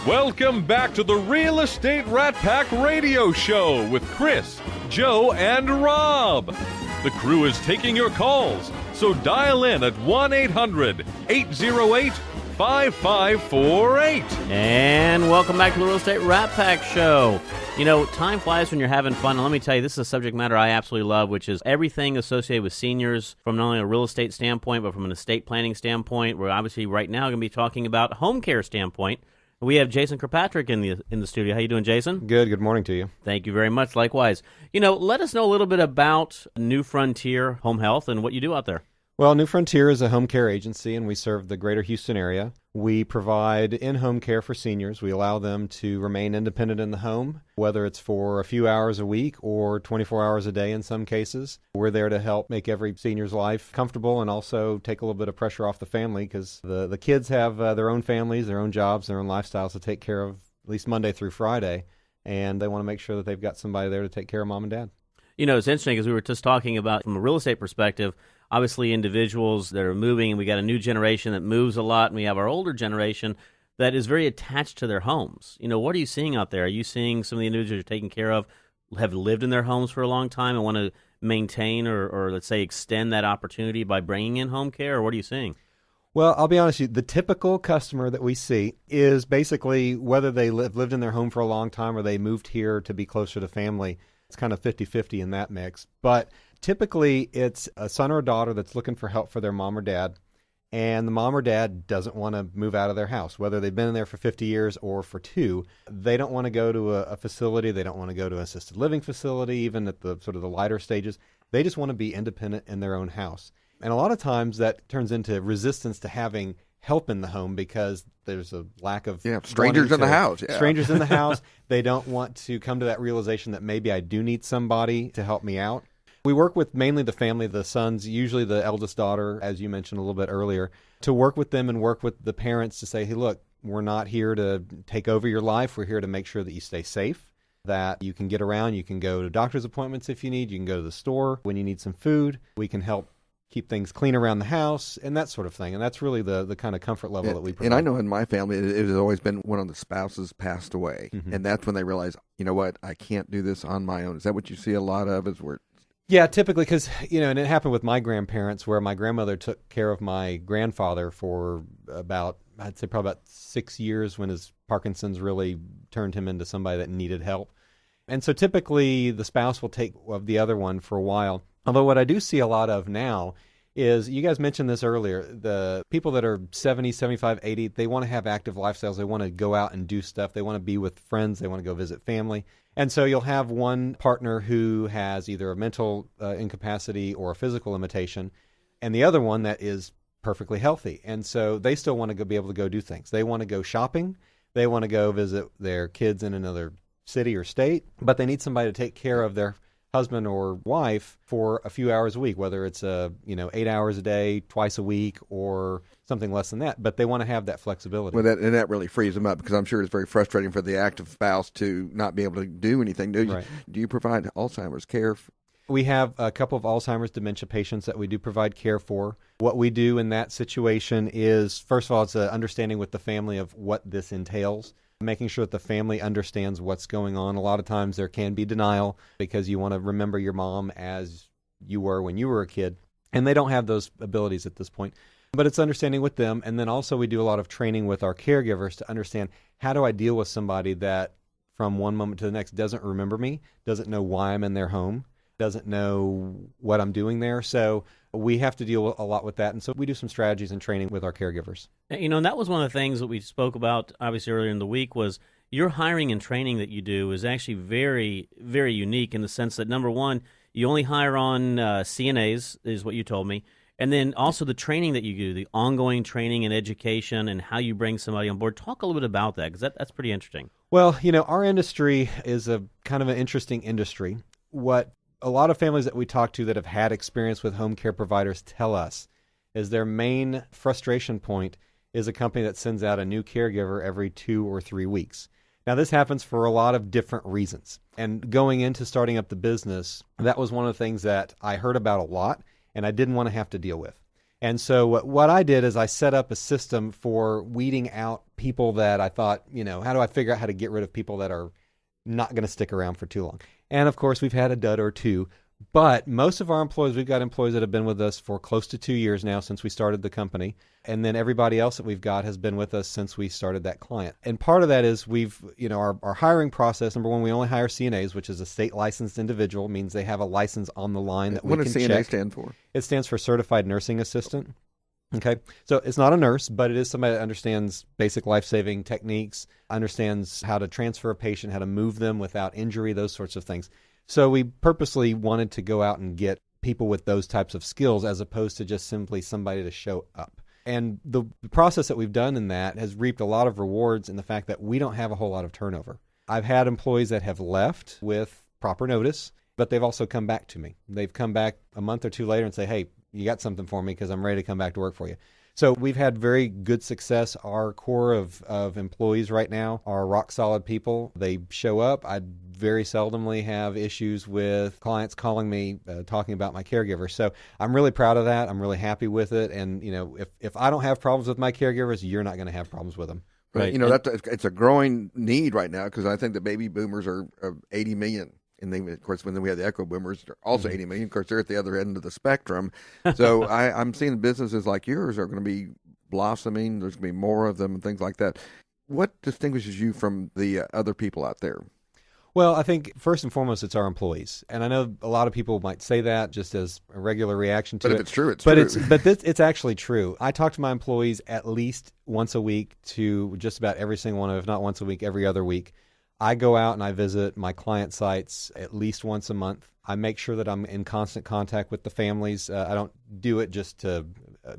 Welcome back to the Real Estate Rat Pack Radio Show with Chris, Joe, and Rob. The crew is taking your calls, so dial in at 1-800-808-5548. And welcome back to the Real Estate Rat Pack Show. You know, time flies when you're having fun, and let me tell you, this is a subject matter I absolutely love, which is everything associated with seniors from not only a real estate standpoint, but from an estate planning standpoint. We're obviously right now going to be talking about home care standpoint. We have Jason Kirkpatrick in the studio. How you doing, Jason? Good morning to you. Thank you very much. Likewise. You know, let us know a little bit about New Frontier Home Health and what you do out there. Well, New Frontier is a home care agency, and we serve the greater Houston area. We provide in-home care for seniors. We allow them to remain independent in the home, whether it's for a few hours a week or 24 hours a day in some cases. We're there to help make every senior's life comfortable and also take a little bit of pressure off the family because the kids have their own families, their own jobs, their own lifestyles to take care of at least Monday through Friday, and they want to make sure that they've got somebody there to take care of mom and dad. You know, it's interesting because we were just talking about from a real estate perspective, obviously individuals that are moving, and we got a new generation that moves a lot, and we have our older generation that is very attached to their homes. You know, what are you seeing out there? Are you seeing some of the individuals you're taking care of have lived in their homes for a long time and want to maintain or let's say extend that opportunity by bringing in home care, or what are you seeing? Well, I'll be honest with you, the typical customer that we see is basically whether they lived in their home for a long time or they moved here to be closer to family. It's kind of 50-50 in that mix. But typically, it's a son or a daughter that's looking for help for their mom or dad, and the mom or dad doesn't want to move out of their house, whether they've been in there for 50 years or for 2. They don't want to go to a facility. They don't want to go to an assisted living facility, even at the sort of the lighter stages. They just want to be independent in their own house. And a lot of times that turns into resistance to having help in the home because there's a lack of strangers in the house. Yeah. Strangers in the house. They don't want to come to that realization that maybe I do need somebody to help me out. We work with mainly the family, the sons, usually the eldest daughter, as you mentioned a little bit earlier, to work with them and work with the parents to say, hey, look, we're not here to take over your life. We're here to make sure that you stay safe, that you can get around. You can go to doctor's appointments if you need. You can go to the store when you need some food. We can help keep things clean around the house and that sort of thing. And that's really the kind of comfort level that we provide. And I know in my family, it has always been one of the spouses passed away. Mm-hmm. And that's when they realize, you know what, I can't do this on my own. Is that what you see a lot of? Yeah, typically because, and it happened with my grandparents where my grandmother took care of my grandfather for I'd say probably about 6 years when his Parkinson's really turned him into somebody that needed help. And so typically the spouse will take of the other one for a while. Although what I do see a lot of now is, you guys mentioned this earlier, the people that are 70, 75, 80, they want to have active lifestyles. They want to go out and do stuff. They want to be with friends. They want to go visit family. And so you'll have one partner who has either a mental incapacity or a physical limitation, and the other one that is perfectly healthy. And so they still want to be able to go do things. They want to go shopping. They want to go visit their kids in another city or state, but they need somebody to take care of their husband or wife for a few hours a week, whether it's 8 hours a day, twice a week, or something less than that. But they want to have that flexibility. Well, that really frees them up, because I'm sure it's very frustrating for the active spouse to not be able to do anything. Do you provide Alzheimer's care? We have a couple of Alzheimer's dementia patients that we do provide care for. What we do in that situation is, first of all, it's an understanding with the family of what this entails, making sure that the family understands what's going on. A lot of times there can be denial because you want to remember your mom as you were when you were a kid, and they don't have those abilities at this point. But it's understanding with them, and then also we do a lot of training with our caregivers to understand, how do I deal with somebody that from one moment to the next doesn't remember me, doesn't know why I'm in their home, doesn't know what I'm doing there. So we have to deal a lot with that. And so we do some strategies and training with our caregivers. And that was one of the things that we spoke about, obviously, earlier in the week, was your hiring and training that you do is actually very, very unique in the sense that, number one, you only hire on CNAs, is what you told me. And then also the training that you do, the ongoing training and education and how you bring somebody on board. Talk a little bit about that, because that's pretty interesting. Well, our industry is a kind of an interesting industry. What a lot of families that we talk to that have had experience with home care providers tell us is their main frustration point is a company that sends out a new caregiver every 2 or 3 weeks. Now, this happens for a lot of different reasons. And going into starting up the business, that was one of the things that I heard about a lot and I didn't want to have to deal with. And so what I did is I set up a system for weeding out people that I thought, how do I figure out how to get rid of people that are not going to stick around for too long? And of course, we've had a dud or two. But most of our employees, we've got employees that have been with us for close to 2 years now since we started the company. And then everybody else that we've got has been with us since we started that client. And part of that is our hiring process, number one, we only hire CNAs, which is a state licensed individual, means they have a license on the line that we can check. What does CNA stand for? It stands for Certified Nursing Assistant. Okay. So it's not a nurse, but it is somebody that understands basic life-saving techniques, understands how to transfer a patient, how to move them without injury, those sorts of things. So we purposely wanted to go out and get people with those types of skills as opposed to just simply somebody to show up. And the process that we've done in that has reaped a lot of rewards in the fact that we don't have a whole lot of turnover. I've had employees that have left with proper notice, but they've also come back to me. They've come back a month or two later and say, hey, you got something for me because I'm ready to come back to work for you. So we've had very good success. Our core of employees right now are rock solid people. They show up. I very seldomly have issues with clients calling me, talking about my caregiver. So I'm really proud of that. I'm really happy with it. And, if I don't have problems with my caregivers, you're not going to have problems with them. Right. It's a growing need right now because I think the baby boomers are 80 million. And then, of course, when we have the echo boomers, they're also 80 million. Of course, they're at the other end of the spectrum. So I'm seeing businesses like yours are going to be blossoming. There's going to be more of them and things like that. What distinguishes you from the other people out there? Well, I think first and foremost, it's our employees. And I know a lot of people might say that just as a regular reaction to it. But if it's true, it's true. It's actually true. I talk to my employees at least once a week to just about every single one of them, if not once a week, every other week. I go out and I visit my client sites at least once a month. I make sure that I'm in constant contact with the families. I don't do it just to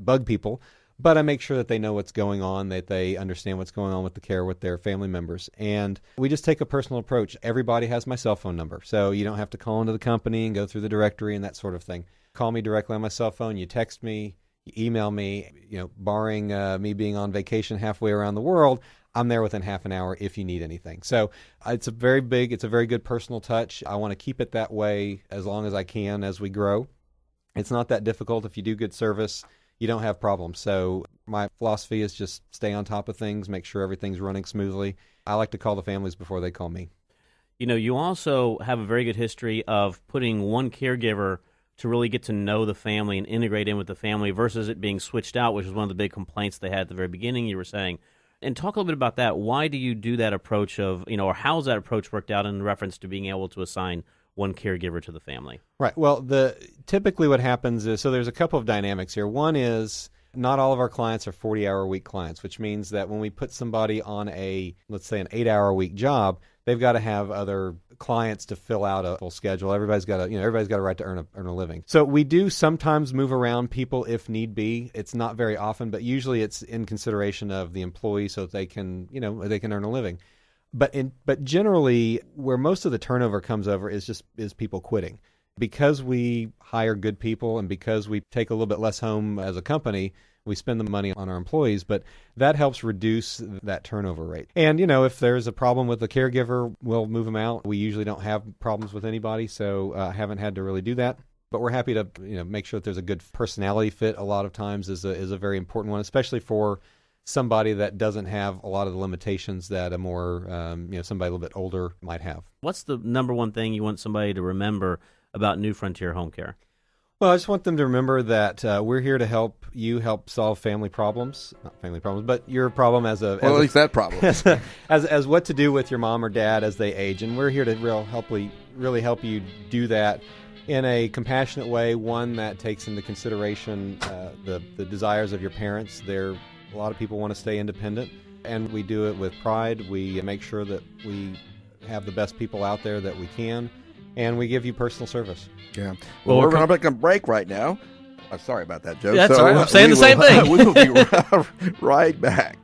bug people, but I make sure that they know what's going on, that they understand what's going on with the care with their family members. And we just take a personal approach. Everybody has my cell phone number, so you don't have to call into the company and go through the directory and that sort of thing. Call me directly on my cell phone. You text me, you email me, barring me being on vacation halfway around the world, I'm there within half an hour if you need anything. So it's a very good personal touch. I want to keep it that way as long as I can as we grow. It's not that difficult. If you do good service, you don't have problems. So my philosophy is just stay on top of things, make sure everything's running smoothly. I like to call the families before they call me. You also have a very good history of putting one caregiver to really get to know the family and integrate in with the family versus it being switched out, which was one of the big complaints they had at the very beginning, you were saying. And talk a little bit about that. Why do you do that approach of, or how's that approach worked out in reference to being able to assign one caregiver to the family? Right. Well, typically what happens is, so there's a couple of dynamics here. One is not all of our clients are 40-hour-a-week clients, which means that when we put somebody on let's say an 8-hour-a-week job, they've got to have other clients to fill out a full schedule. Everybody's got a right to earn a living. So we do sometimes move around people if need be. It's not very often, but usually it's in consideration of the employee so that they can earn a living. But generally, where most of the turnover comes over is people quitting. Because we hire good people and because we take a little bit less home as a company, we spend the money on our employees, but that helps reduce that turnover rate. And, if there's a problem with the caregiver, we'll move them out. We usually don't have problems with anybody, so I haven't had to really do that. But we're happy to make sure that there's a good personality fit. A lot of times is a very important one, especially for somebody that doesn't have a lot of the limitations that a more, somebody a little bit older might have. What's the number one thing you want somebody to remember about New Frontier Home Care? Well, I just want them to remember that we're here to help solve family problems. Not family problems, but your problem at least that problem. as what to do with your mom or dad as they age. And we're here to really help you do that in a compassionate way, one that takes into consideration the desires of your parents. A lot of people want to stay independent, and we do it with pride. We make sure that we have the best people out there that we can. And we give you personal service. Yeah. Well, we're going to take a break right now. Sorry about that, Joe. That's all right. I'm saying the same thing. We will be right back.